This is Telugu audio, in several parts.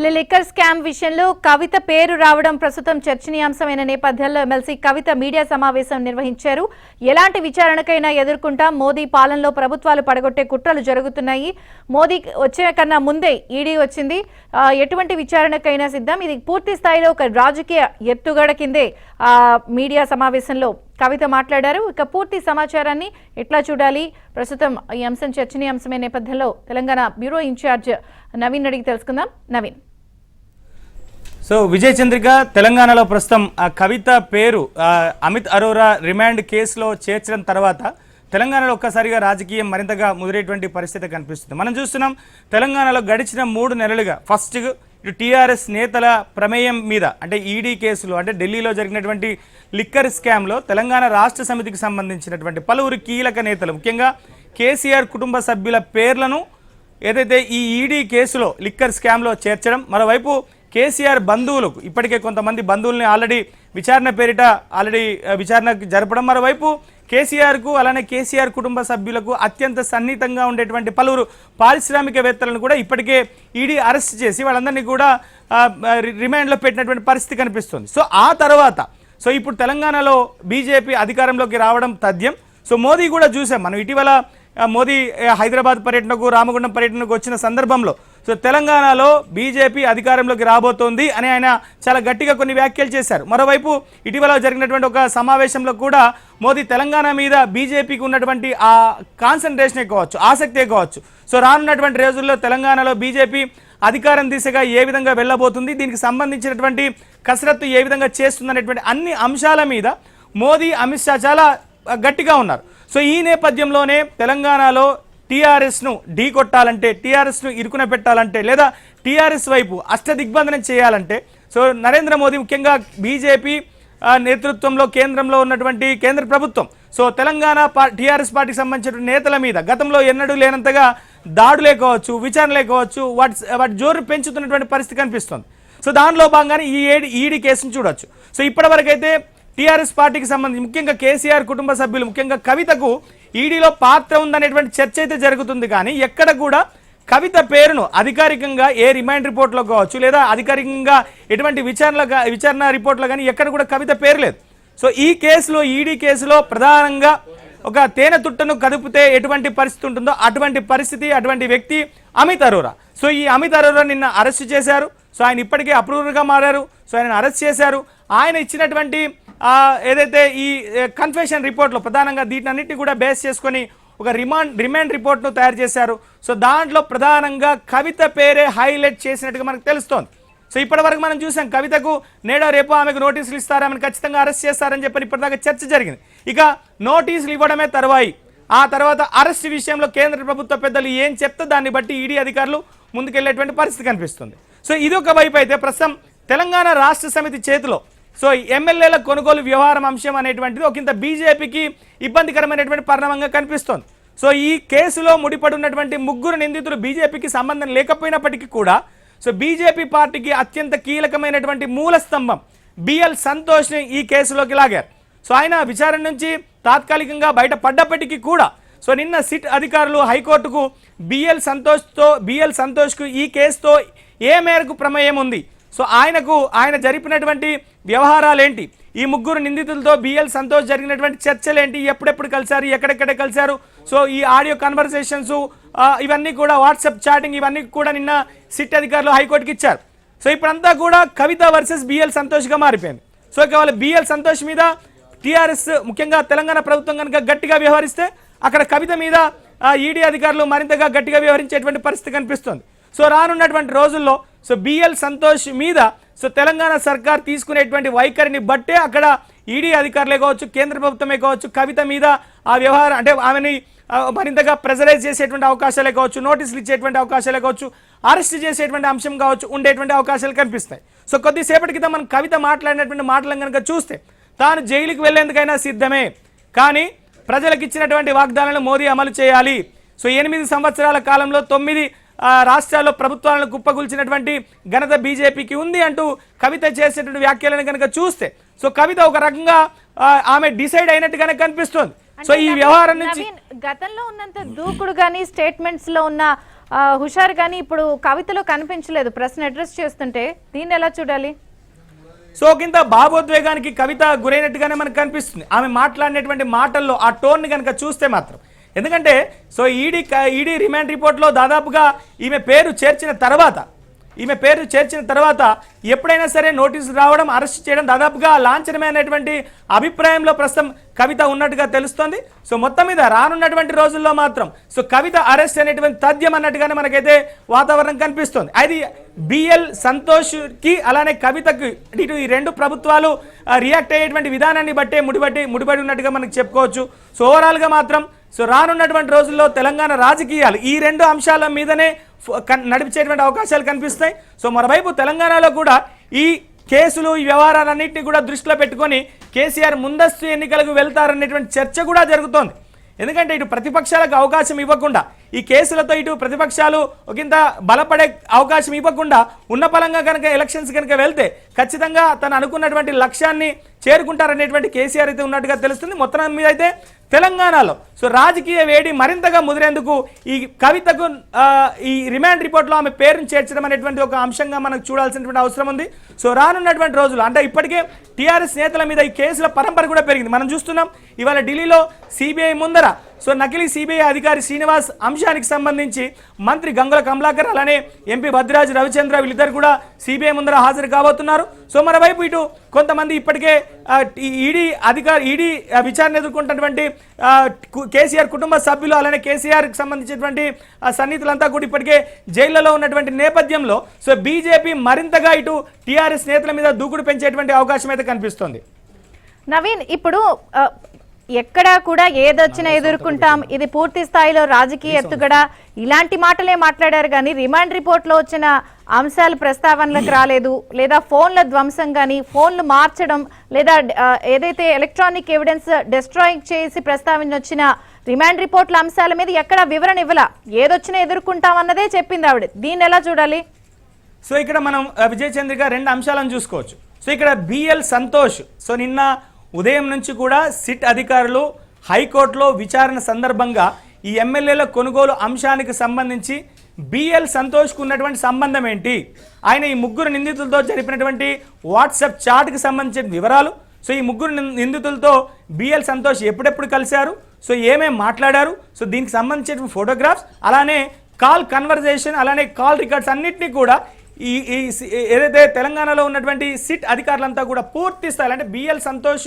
లిక్కర్ స్కామ్ విషయంలో కవిత పేరు రావడం ప్రస్తుతం చర్చనీయాంశమైన నేపథ్యంలో ఎమ్మెల్సీ కవిత మీడియా సమావేశం నిర్వహించారు. ఎలాంటి విచారణకైనా ఎదుర్కొంటాం, మోదీ పాలనలో ప్రభుత్వాలు పడగొట్టే కుట్రలు జరుగుతున్నాయి, మోదీ వచ్చే కన్నా ముందే ఈడీ వచ్చింది, ఎటువంటి విచారణకైనా సిద్ధం, ఇది పూర్తి స్థాయిలో ఒక రాజకీయ ఎత్తుగడ కిందే మీడియా సమావేశంలో కవిత మాట్లాడారు. ఇక పూర్తి సమాచారాన్ని ఎట్లా చూడాలి, ప్రస్తుతం ఈ అంశం చర్చనీయాంశమైన నేపథ్యంలో తెలంగాణ బ్యూరో ఇన్ఛార్జ్ నవీన్ అడిగి తెలుసుకుందాం. నవీన్. సో విజయ్ చంద్రిక, తెలంగాణలో ప్రస్తుతం కవిత పేరు అమిత్ అరోరా రిమాండ్ కేసులో చేర్చడం తర్వాత తెలంగాణలో ఒక్కసారిగా రాజకీయం మరింతగా ముదిరేటువంటి పరిస్థితి కనిపిస్తుంది. మనం చూస్తున్నాం తెలంగాణలో గడిచిన 3 నెలలుగా ఫస్ట్ ఇటు టీఆర్ఎస్ నేతల ప్రమేయం మీద అంటే ఈడీ కేసులు అంటే ఢిల్లీలో జరిగినటువంటి లిక్కర్ స్కామ్లో తెలంగాణ రాష్ట్ర సమితికి సంబంధించినటువంటి పలువురు కీలక నేతలు ముఖ్యంగా కేసీఆర్ కుటుంబ సభ్యుల పేర్లను ఏదైతే ఈ ఈడీ కేసులో లిక్కర్ స్కామ్లో చేర్చడం, మరోవైపు కేసీఆర్ బంధువులకు ఇప్పటికే కొంతమంది బంధువుల్ని ఆల్రెడీ విచారణ పేరిట విచారణ జరపడం, మరోవైపు కేసీఆర్కు అలానే కేసీఆర్ కుటుంబ సభ్యులకు అత్యంత సన్నిహితంగా ఉండేటువంటి పలువురు పారిశ్రామికవేత్తలను కూడా ఇప్పటికే ఈడీ అరెస్ట్ చేసి వాళ్ళందరినీ కూడా రిమాండ్లో పెట్టినటువంటి పరిస్థితి కనిపిస్తుంది. సో ఆ తర్వాత ఇప్పుడు తెలంగాణలో బీజేపీ అధికారంలోకి రావడం తథ్యం. సో మోదీ కూడా చూసాం మనం ఇటీవల మోదీ హైదరాబాద్ పర్యటనకు రామగుండం పర్యటనకు వచ్చిన సందర్భంలో తెలంగాణలో బీజేపీ అధికారంలోకి రాబోతోంది అని ఆయన చాలా గట్టిగా కొన్ని వ్యాఖ్యలు చేశారు. మరోవైపు ఇటీవల జరిగినటువంటి ఒక సమావేశంలో కూడా మోదీ తెలంగాణ మీద బీజేపీకి ఉన్నటువంటి ఆ కాన్సన్ట్రేషనే కావచ్చు, ఆసక్తే కావచ్చు, రానున్నటువంటి రోజుల్లో తెలంగాణలో బీజేపీ అధికారం దిశగా ఏ విధంగా వెళ్ళబోతుంది, దీనికి సంబంధించినటువంటి కసరత్తు ఏ విధంగా చేస్తుందనేటువంటి అన్ని అంశాల మీద మోదీ అమిత్ షా చాలా గట్టిగా ఉన్నారు. ఈ నేపథ్యంలోనే తెలంగాణలో టీఆర్ఎస్ను ఢీ కొట్టాలంటే, టీఆర్ఎస్ను ఇరుకున పెట్టాలంటే, లేదా టీఆర్ఎస్ వైపు అష్టదిగ్బంధనం చేయాలంటే నరేంద్ర మోదీ ముఖ్యంగా బీజేపీ నేతృత్వంలో కేంద్రంలో ఉన్నటువంటి కేంద్ర ప్రభుత్వం తెలంగాణ టీఆర్ఎస్ పార్టీకి సంబంధించిన నేతల మీద గతంలో ఎన్నడూ లేనంతగా దాడులే కావచ్చు, విచారణలే కావచ్చు, వాటి జోరు పెంచుతున్నటువంటి పరిస్థితి కనిపిస్తుంది. దానిలో భాగంగానే ఈ ఈడీ కేసును చూడొచ్చు. ఇప్పటివరకైతే టీఆర్ఎస్ పార్టీకి సంబంధించి ముఖ్యంగా కేసీఆర్ కుటుంబ సభ్యులు ముఖ్యంగా కవితకు ఈడీలో పాత్ర ఉందనేటువంటి చర్చ అయితే జరుగుతుంది. కానీ ఎక్కడ కూడా కవిత పేరును అధికారికంగా ఏ రిమాండ్ రిపోర్ట్లో కావచ్చు లేదా అధికారికంగా ఎటువంటి విచారణ రిపోర్ట్లో కానీ ఎక్కడ కూడా కవిత పేరు లేదు. ఈ కేసులో ఈడీ కేసులో ప్రధానంగా ఒక తేనె తుట్టను కదిపితే ఎటువంటి పరిస్థితి ఉంటుందో అటువంటి పరిస్థితి, అటువంటి వ్యక్తి అమిత్ అరోరా. ఈ అమిత్ అరోరా నిన్న అరెస్ట్ చేశారు. ఆయన ఇప్పటికే అప్రూవర్గా మారారు. ఆయన అరెస్ట్ చేశారు. ఆయన ఇచ్చినటువంటి ఏదైతే ఈ కన్ఫెషన్ రిపోర్ట్లో ప్రధానంగా దీటన్నిటిని కూడా బేస్ చేసుకొని ఒక రిమాండ్ రిపోర్ట్ను తయారు చేశారు. దాంట్లో ప్రధానంగా కవిత పేరే హైలైట్ చేసినట్టుగా మనకు తెలుస్తోంది. ఇప్పటివరకు మనం చూసాం కవితకు నేడో రేపో ఆమెకు నోటీసులు ఇస్తారు, ఆమెను ఖచ్చితంగా అరెస్ట్ చేస్తారని చెప్పి ఇప్పటిదాకా చర్చ జరిగింది. ఇక నోటీసులు ఇవ్వడమే తర్వాయి, ఆ తర్వాత అరెస్ట్ విషయంలో కేంద్ర ప్రభుత్వ పెద్దలు ఏం చెప్తే దాన్ని బట్టి ఈడీ అధికారులు ముందుకెళ్లేటువంటి పరిస్థితి కనిపిస్తుంది. ఇది ఒక వైపు అయితే ప్రస్తుతం తెలంగాణ రాష్ట్ర సమితి చేతిలో ఎమ్మెల్యేల కొనుగోలు వ్యవహారం అంశం అనేటువంటిది ఒకంత బీజేపీకి ఇబ్బందికరమైనటువంటి పరిణామంగా కనిపిస్తోంది. ఈ కేసులో ముడిపడి ఉన్నటువంటి 3 నిందితులు బీజేపీకి సంబంధం లేకపోయినప్పటికీ కూడా బీజేపీ పార్టీకి అత్యంత కీలకమైనటువంటి మూల స్తంభం బిఎల్ సంతోష్ని ఈ కేసులోకి లాగారు. ఆయన విచారణ నుంచి తాత్కాలికంగా బయటపడ్డప్పటికీ కూడా నిన్న సిట్ అధికారులు హైకోర్టుకు బిఎల్ సంతోష్కు ఈ కేసుతో ఏ మేరకు ప్రమేయం ఉంది, ఆయన జరిపినటువంటి వ్యవహారాలేంటి, ఈ 3 నిందితులతో బిఎల్ సంతోష్ జరిగినటువంటి చర్చలేంటి, ఎప్పుడెప్పుడు కలిశారు, ఎక్కడెక్కడ కలిశారు, ఈ ఆడియో కన్వర్సేషన్స్ ఇవన్నీ కూడా వాట్సాప్ చాటింగ్ ఇవన్నీ కూడా నిన్న సిట్ అధికారులు హైకోర్టుకి ఇచ్చారు. ఇప్పుడంతా కూడా కవిత వర్సెస్ బిఎల్ సంతోష్గా మారిపోయింది. ఇవాళ బిఎల్ సంతోష్ మీద టీఆర్ఎస్ ముఖ్యంగా తెలంగాణ ప్రభుత్వం కనుక గట్టిగా వ్యవహరిస్తే అక్కడ కవిత మీద ఈడీ అధికారులు మరింతగా గట్టిగా వ్యవహరించేటువంటి పరిస్థితి కనిపిస్తుంది. రానున్నటువంటి రోజుల్లో బిఎల్ సంతోష్ మీద తెలంగాణ సర్కార్ తీసుకునేటువంటి వైఖరిని బట్టే అక్కడ ఈడీ అధికారులే కావచ్చు, కేంద్ర ప్రభుత్వమే కావచ్చు, కవిత మీద ఆ వ్యవహారం అంటే ఆమెని మరింతగా ప్రెజరైజ్ చేసేటువంటి అవకాశాలే కావచ్చు, నోటీసులు ఇచ్చేటువంటి అవకాశాలే కావచ్చు, అరెస్ట్ చేసేటువంటి అంశం కావచ్చు ఉండేటువంటి అవకాశాలు కనిపిస్తాయి. కొద్దిసేపటి క్రితం మనం కవిత మాట్లాడినటువంటి మాటలను కనుక చూస్తే తాను జైలుకి వెళ్లేందుకైనా సిద్ధమే, కానీ ప్రజలకు ఇచ్చినటువంటి వాగ్దానాలను మోదీ అమలు చేయాలి. 8 సంవత్సరాల కాలంలో 9 రాష్ట్రాల్లో ప్రభుత్వాలను కుప్పగూల్చినటువంటి ఘనత బీజేపీకి ఉంది అంటూ కవిత చేసేటువంటి వ్యాఖ్యలను కనుక చూస్తే కవిత ఒక రకంగా ఆమె డిసైడ్ అయినట్టుగానే కనిపిస్తుంది. ఈ వ్యవహారం నుంచి గతంలో ఉన్నంత దూకుడు గానీ స్టేట్మెంట్స్ లో ఉన్న హుషారు కానీ ఇప్పుడు కవితలో కనిపించలేదు ప్రశ్న అడ్రస్ చేస్తుంటే, దీన్ని ఎలా చూడాలి? సో కింద భావోద్వేగానికి కవిత గురైనట్టుగానే మనకు కనిపిస్తుంది ఆమె మాట్లాడినటువంటి మాటల్లో ఆ టోన్ని కనుక చూస్తే మాత్రం. ఎందుకంటే సో ఈడీ రిమాండ్ రిపోర్ట్లో దాదాపుగా ఈమె పేరు చేర్చిన తర్వాత ఎప్పుడైనా సరే నోటీసులు రావడం, అరెస్ట్ చేయడం దాదాపుగా లాంఛనమైనటువంటి అభిప్రాయంలో ప్రస్తుతం కవిత ఉన్నట్టుగా తెలుస్తోంది. సో మొత్తం మీద రానున్నటువంటి రోజుల్లో మాత్రం సో కవిత అరెస్ట్ అనేటువంటి తథ్యం అన్నట్టుగానే మనకైతే వాతావరణం కనిపిస్తోంది. అది బిఎల్ సంతోష్కి అలానే కవితకు ఇటు ఈ రెండు ప్రభుత్వాలు రియాక్ట్ అయ్యేటువంటి విధానాన్ని బట్టే ముడిపడి ఉన్నట్టుగా మనకు చెప్పుకోవచ్చు. సో ఓవరాల్గా మాత్రం సో రానున్నటువంటి రోజుల్లో తెలంగాణ రాజకీయాలు ఈ రెండు అంశాల మీదనే నడిపించేటువంటి అవకాశాలు కనిపిస్తాయి. సో మరోవైపు తెలంగాణలో కూడా ఈ కేసులు ఈ వ్యవహారాలన్నింటినీ కూడా దృష్టిలో పెట్టుకొని కేసీఆర్ ముందస్తు ఎన్నికలకు వెళ్తారనేటువంటి చర్చ కూడా జరుగుతోంది. ఎందుకంటే ఇటు ప్రతిపక్షాలకు అవకాశం ఇవ్వకుండా, ఈ కేసులతో ఇటు ప్రతిపక్షాలు ఒకంత బలపడే అవకాశం ఇవ్వకుండా ఉన్న పలంగా కనుక ఎలక్షన్స్ కనుక వెళ్తే ఖచ్చితంగా తను అనుకున్నటువంటి లక్ష్యాన్ని చేరుకుంటారనేటువంటి కేసీఆర్ అయితే ఉన్నట్టుగా తెలుస్తుంది. మొత్తం మీద అయితే తెలంగాణలో సో రాజకీయ వేడి మరింతగా ముదిరేందుకు ఈ కవితకు ఈ రిమాండ్ రిపోర్ట్లో ఆమె పేరును చేర్చడం అనేటువంటి ఒక అంశంగా మనకు చూడాల్సినటువంటి అవసరం ఉంది. సో రానున్నటువంటి రోజులు అంటే ఇప్పటికే టీఆర్ఎస్ నేతల మీద ఈ కేసుల పరంపర కూడా పెరిగింది. మనం చూస్తున్నాం ఇవాళ ఢిల్లీలో సిబిఐ ముందర సో నకిలీ సిబిఐ అధికారి శ్రీనివాస్ అంశానికి సంబంధించి మంత్రి గంగుల కమలాకర్ అలానే ఎంపీ భద్రాజ్ రవిచంద్ర వీళ్ళిద్దరు కూడా సిబిఐ ముందర హాజరు కాబోతున్నారు. సో మరోవైపు ఇటు కొంతమంది ఇప్పటికే ఈడీ విచారణ ఎదుర్కొంటున్నటువంటి కేసీఆర్ కుటుంబ సభ్యులు అలానే కేసీఆర్కి సంబంధించినటువంటి సన్నిహితులంతా కూడా ఇప్పటికే జైళ్లలో ఉన్నటువంటి నేపథ్యంలో సో బీజేపీ మరింతగా ఇటు టీఆర్ఎస్ నేతల మీద దూకుడు పెంచేటువంటి అవకాశం అయితే కనిపిస్తోంది. నవీన్, ఇప్పుడు ఎక్కడా కూడా ఏదొచ్చినా ఎదుర్కొంటాం, ఇది పూర్తి స్థాయిలో రాజకీయ ఎత్తుగడ ఇలాంటి మాటలే మాట్లాడారు కానీ రిమాండ్ రిపోర్ట్లో వచ్చిన అంశాలు ప్రస్తావనలకు రాలేదు. లేదా ఫోన్ల ధ్వంసం కానీ, ఫోన్లు మార్చడం, లేదా ఏదైతే ఎలక్ట్రానిక్ ఎవిడెన్స్ డిస్ట్రాయింగ్ చేసి ప్రస్తావించిన రిమాండ్ రిపోర్ట్ల అంశాల మీద ఎక్కడా వివరణ ఇవ్వాల. ఏదొచ్చినా ఎదుర్కొంటాం అన్నదే చెప్పింది ఆవిడ. దీన్ని ఎలా చూడాలి? సో ఇక్కడ మనం విజయ్ చంద్రిక రెండు అంశాలను చూసుకోవచ్చు. సో ఇక్కడ బిఎల్ సంతోష్ సో నిన్న ఉదయం నుంచి కూడా సిట్ అధికారులు హైకోర్టులో విచారణ సందర్భంగా ఈ ఎమ్మెల్యేల కొనుగోలు అంశానికి సంబంధించి బిఎల్ సంతోష్కు ఉన్నటువంటి సంబంధం ఏంటి, ఆయన ఈ ముగ్గురు నిందితులతో జరిపినటువంటి వాట్సాప్ చాట్కి సంబంధించిన వివరాలు, సో ఈ ముగ్గురు నిందితులతో బిఎల్ సంతోష్ ఎప్పుడెప్పుడు కలిశారు, సో ఏమేమి మాట్లాడారు, సో దీనికి సంబంధించిన ఫోటోగ్రాఫ్స్ అలానే కాల్ కన్వర్జేషన్ అలానే కాల్ రికార్డ్స్ అన్నింటినీ కూడా ఈ ఏదైతే తెలంగాణలో ఉన్నటువంటి సిట్ అధికారులంతా కూడా పూర్తి స్థాయిలో అంటే బిఎల్ సంతోష్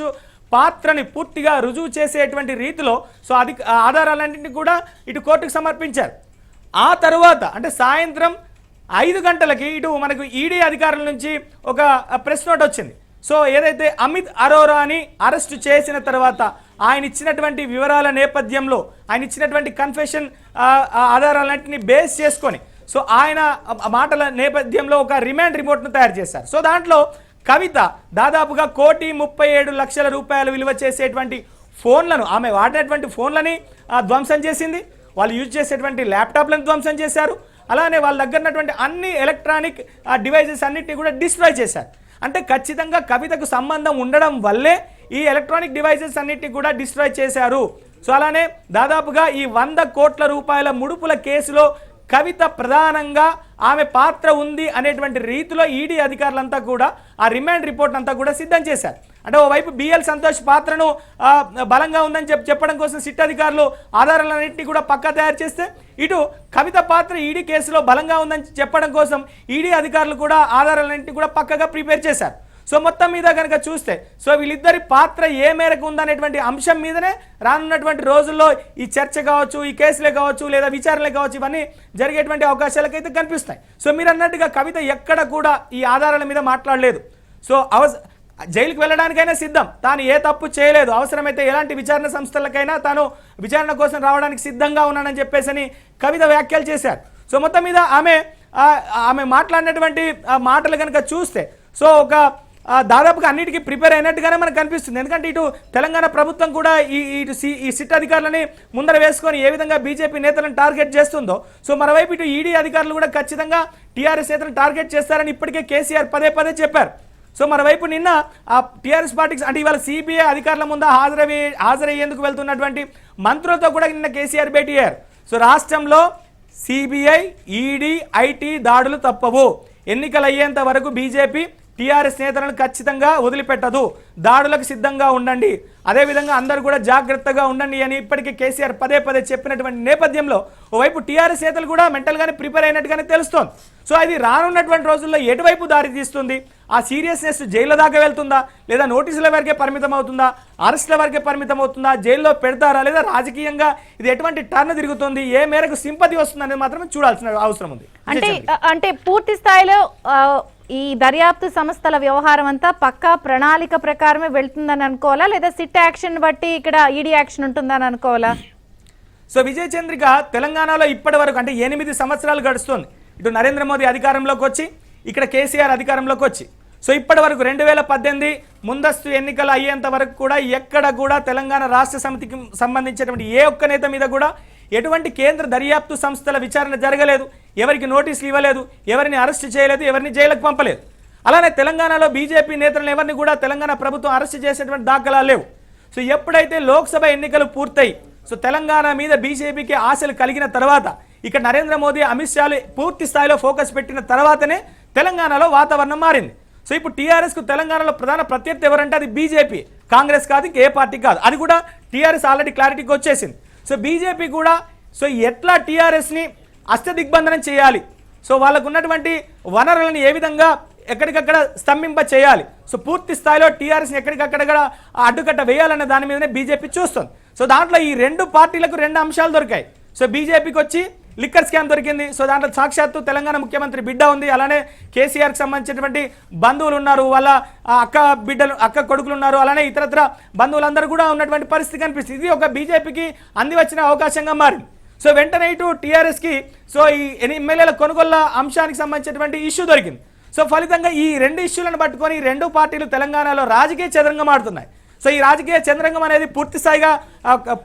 పాత్రని పూర్తిగా రుజువు చేసేటువంటి రీతిలో సో ఆధారాలన్నింటినీ కూడా ఇటు కోర్టుకు సమర్పించారు. ఆ తర్వాత అంటే సాయంత్రం 5 గంటలకి ఇటు మనకు ఈడీ అధికారుల నుంచి ఒక ప్రెస్ నోట్ వచ్చింది. సో ఏదైతే అమిత్ అరోరాని అరెస్ట్ చేసిన తర్వాత ఆయన ఇచ్చినటువంటి వివరాల నేపథ్యంలో ఆయన ఇచ్చినటువంటి కన్ఫెషన్ ఆధారాలన్నింటినీ బేస్ చేసుకొని సో ఆయన మాటల నేపథ్యంలో ఒక రిమాండ్ రిపోర్ట్ను తయారు చేశారు. సో దాంట్లో కవిత దాదాపుగా 1,37,00,000 రూపాయలు విలువ చేసేటువంటి ఫోన్లను ఆమె వాడినటువంటి ఫోన్లని ధ్వంసం చేసింది. వాళ్ళు యూజ్ చేసేటువంటి ల్యాప్టాప్లను ధ్వంసం చేశారు. అలానే వాళ్ళ దగ్గర ఉన్నటువంటి అన్ని ఎలక్ట్రానిక్ డివైజెస్ అన్నిటినీ కూడా డిస్ట్రాయ్ చేశారు. అంటే ఖచ్చితంగా కవితకు సంబంధం ఉండడం వల్లే ఈ ఎలక్ట్రానిక్ డివైజెస్ అన్నిటినీ కూడా డిస్ట్రాయ్ చేశారు. సో అలానే దాదాపుగా ఈ 100 కోట్ల రూపాయల ముడుపుల కేసులో కవిత ప్రధానంగా ఆమె పాత్ర ఉంది అనేటువంటి రీతిలో ఈడీ అధికారులంతా కూడా ఆ రిమాండ్ రిపోర్ట్ అంతా కూడా సిద్ధం చేశారు. అంటే ఓవైపు బిఎల్ సంతోష్ పాత్రను బలంగా ఉందని చెప్పడం కోసం సిట్ అధికారులు ఆధారాలన్నింటినీ కూడా పక్కా తయారు చేస్తే, ఇటు కవిత పాత్ర ఈడీ కేసులో బలంగా ఉందని చెప్పడం కోసం ఈడీ అధికారులు కూడా ఆధారాలన్నింటినీ కూడా పక్కగా ప్రిపేర్ చేశారు. సో మొత్తం మీద కనుక చూస్తే సో వీళ్ళిద్దరి పాత్ర ఏ మేరకు ఉందనేటువంటి అంశం మీదనే రానున్నటువంటి రోజుల్లో ఈ చర్చ కావచ్చు, ఈ కేసులే కావచ్చు, లేదా విచారణలే కావచ్చు, ఇవన్నీ జరిగేటువంటి అవకాశాలకైతే కనిపిస్తాయి. సో మీరు అన్నట్టుగా కవిత ఎక్కడ కూడా ఈ ఆధారాల మీద మాట్లాడలేదు. సో జైలుకి వెళ్ళడానికైనా సిద్ధం, తాను ఏ తప్పు చేయలేదు, అవసరమైతే ఎలాంటి విచారణ సంస్థలకైనా తాను విచారణ కోసం రావడానికి సిద్ధంగా ఉన్నానని చెప్పేసి కవిత వ్యాఖ్యలు చేశారు. సో మొత్తం మీద ఆమె మాట్లాడినటువంటి మాటలు కనుక చూస్తే సో ఒక దాదాపుగా అన్నిటికీ ప్రిపేర్ అయినట్టుగానే మనకు కనిపిస్తుంది. ఎందుకంటే ఇటు తెలంగాణ ప్రభుత్వం కూడా ఈ సిట్ అధికారులని ముందర వేసుకొని ఏ విధంగా బీజేపీ నేతలను టార్గెట్ చేస్తుందో, సో మరోవైపు ఇటు ఈడీ అధికారులు కూడా ఖచ్చితంగా టీఆర్ఎస్ నేతలను టార్గెట్ చేస్తారని ఇప్పటికే కేసీఆర్ పదే చెప్పారు. సో మరోవైపు నిన్న ఆ టీఆర్ఎస్ పార్టీకి అంటే ఇవాళ సిబిఐ అధికారుల ముందు హాజరయ్యేందుకు వెళ్తున్నటువంటి మంత్రులతో కూడా నిన్న కేసీఆర్ భేటీ అయ్యారు. సో రాష్ట్రంలో సిబిఐ, ఈడీ, ఐటీ దాడులు తప్పవు. ఎన్నికలు అయ్యేంత వరకు బీజేపీ టీఆర్ఎస్ నేతలను ఖచ్చితంగా వదిలిపెట్టదు. దాడులకు సిద్ధంగా ఉండండి, అదేవిధంగా అందరూ కూడా జాగ్రత్తగా ఉండండి అని ఇప్పటికీ కేసీఆర్ పదే పదే చెప్పినటువంటి నేపథ్యంలో ఓవైపు టీఆర్ఎస్ నేతలు కూడా మెంటల్గానే ప్రిపేర్ అయినట్టుగానే తెలుస్తోంది. సో అది రానున్నటువంటి రోజుల్లో ఎటువైపు దారి తీస్తుంది? ఆ సీరియస్నెస్ జైల్లో దాకా వెళ్తుందా, లేదా నోటీసుల వరకే పరిమితం అవుతుందా, అరెస్టుల వరకే పరిమితం అవుతుందా, జైల్లో పెడతారా, లేదా రాజకీయంగా ఇది ఎటువంటి టర్న్ తిరుగుతుంది, ఏ మేరకు సింపతి వస్తుంది అనేది మాత్రమే చూడాల్సిన అవసరం ఉంది. అంటే పూర్తి స్థాయిలో ఈ దర్యాప్తు సంస్థల వ్యవహారం అంతా పక్కా ప్రణాళిక ప్రకారమే వెళ్తుందని అనుకోవాలా, లేదా సిట్ యాక్షన్ బట్టి ఇక్కడ ఈడీ యాక్షన్ ఉంటుందని అనుకోవాలా? సో విజయ్ చంద్రిక తెలంగాణలో ఇప్పటి వరకు అంటే 8 సంవత్సరాలు గడుస్తుంది. ఇటు నరేంద్ర మోదీ అధికారంలోకి వచ్చి, ఇక్కడ కేసీఆర్ అధికారంలోకి వచ్చి, సో ఇప్పటి వరకు 2018 ముందస్తు ఎన్నికలు అయ్యేంత వరకు కూడా ఎక్కడ కూడా తెలంగాణ రాష్ట్ర సమితికి సంబంధించినటువంటి ఏ ఒక్క నేత మీద కూడా ఎటువంటి కేంద్ర దర్యాప్తు సంస్థల విచారణ జరగలేదు, ఎవరికి నోటీసులు ఇవ్వలేదు, ఎవరిని అరెస్ట్ చేయలేదు, ఎవరిని జైలుకు పంపలేదు. అలానే తెలంగాణలో బీజేపీ నేతలను ఎవరిని కూడా తెలంగాణ ప్రభుత్వం అరెస్ట్ చేసేటువంటి దాఖలాలు లేవు. సో ఎప్పుడైతే లోక్సభ ఎన్నికలు పూర్తయి, సో తెలంగాణ మీద బీజేపీకి ఆశలు కలిగిన తర్వాత, ఇక్కడ నరేంద్ర మోదీ, అమిత్ షాలు పూర్తి స్థాయిలో ఫోకస్ పెట్టిన తర్వాతనే తెలంగాణలో వాతావరణం మారింది. సో ఇప్పుడు టీఆర్ఎస్కు తెలంగాణలో ప్రధాన ప్రత్యర్థి ఎవరంటే అది బీజేపీ, కాంగ్రెస్ కాదు, ఇంకే పార్టీ కాదు. అది కూడా టీఆర్ఎస్ ఆల్రెడీ క్లారిటీకి వచ్చేసింది. సో బీజేపీ కూడా సో ఎట్లా టీఆర్ఎస్ని అష్టదిగ్బంధనం చేయాలి, సో వాళ్ళకు ఉన్నటువంటి వనరులను ఏ విధంగా ఎక్కడికక్కడ స్తంభింప చేయాలి, సో పూర్తి స్థాయిలో టీఆర్ఎస్ని ఎక్కడికక్కడ అడ్డుకట్ట వేయాలనే దాని మీదనే బీజేపీ చూస్తుంది. సో దాంట్లో ఈ రెండు పార్టీలకు 2 అంశాలు దొరికాయి. సో బీజేపీకి వచ్చి లిక్కర్ స్కామ్ దొరికింది. సో దాంట్లో సాక్షాత్తు తెలంగాణ ముఖ్యమంత్రి బిడ్డ ఉంది, అలానే కేసీఆర్కి సంబంధించినటువంటి బంధువులు ఉన్నారు, వాళ్ళ అక్క కొడుకులు ఉన్నారు, అలానే ఇతరత్ర బంధువులందరూ కూడా ఉన్నటువంటి పరిస్థితి కనిపిస్తుంది. ఇది ఒక బీజేపీకి అంది వచ్చిన అవకాశంగా మారింది. సో వెంటనే ఇటు టీఆర్ఎస్కి సో ఈ ఎమ్మెల్యేల కొనుగోళ్ల అంశానికి సంబంధించినటువంటి ఇష్యూ దొరికింది. సో ఫలితంగా ఈ 2 ఇష్యూలను పట్టుకొని 2 పార్టీలు తెలంగాణలో రాజకీయ చదరంగం ఆడుతున్నాయి. సో ఈ రాజకీయ చంద్రంగం అనేది పూర్తి స్థాయిగా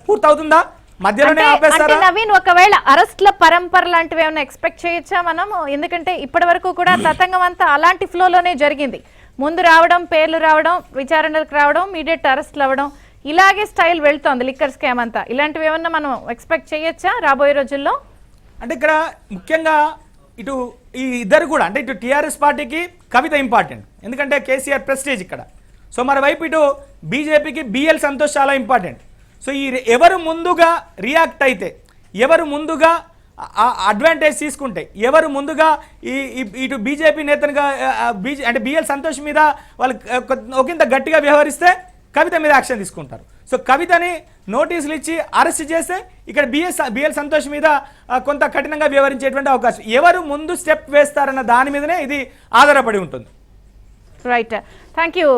పూర్తవుతుందా, మధ్యలోనే ఆపేస్తారా? నవీన్, ఒకవేళ అరెస్ట్ల పరంపర లాంటివి ఏమైనా ఎక్స్పెక్ట్ చేయొచ్చా మనం? ఎందుకంటే ఇప్పటి వరకు కూడా తతంగం అంతా అలాంటి ఫ్లోలోనే జరిగింది. ముందు రావడం, పేర్లు రావడం, విచారణకు రావడం, ఇమీడియట్ అరెస్ట్లు అవ్వడం, ఇలాగే స్టైల్ వెళ్తోంది లిక్కర్ స్కామ్ అంతా. ఇలాంటివి ఏమన్నా మనం ఎక్స్పెక్ట్ చేయొచ్చా రాబోయే రోజుల్లో? అంటే ఇక్కడ ముఖ్యంగా ఇటు ఈ ఇద్దరు కూడా, అంటే ఇటు టీఆర్ఎస్ పార్టీకి కవిత ఇంపార్టెంట్, ఎందుకంటే కేసీఆర్ ప్రెస్టేజ్ ఇక్కడ. సో మరోవైపు ఇటు బీజేపీకి బిఎల్ సంతోష్ చాలా ఇంపార్టెంట్. సో ఈ ఎవరు ముందుగా రియాక్ట్ అయితే, ఎవరు ముందుగా అడ్వాంటేజ్ తీసుకుంటే, ఎవరు ముందుగా ఇటు బీజేపీ నేతనుగా అంటే బిఎల్ సంతోష్ మీద వాళ్ళు ఒకంత గట్టిగా వ్యవహరిస్తే కవిత మీద యాక్షన్ తీసుకుంటారు. సో కవితని నోటీసులు ఇచ్చి అరెస్ట్ చేస్తే ఇక్కడ బిఎల్ సంతోష్ మీద కొంత కఠినంగా వ్యవహరించేటువంటి అవకాశం. ఎవరు ముందు స్టెప్ వేస్తారన్న దాని మీదనే ఇది ఆధారపడి ఉంటుంది. Right, thank you.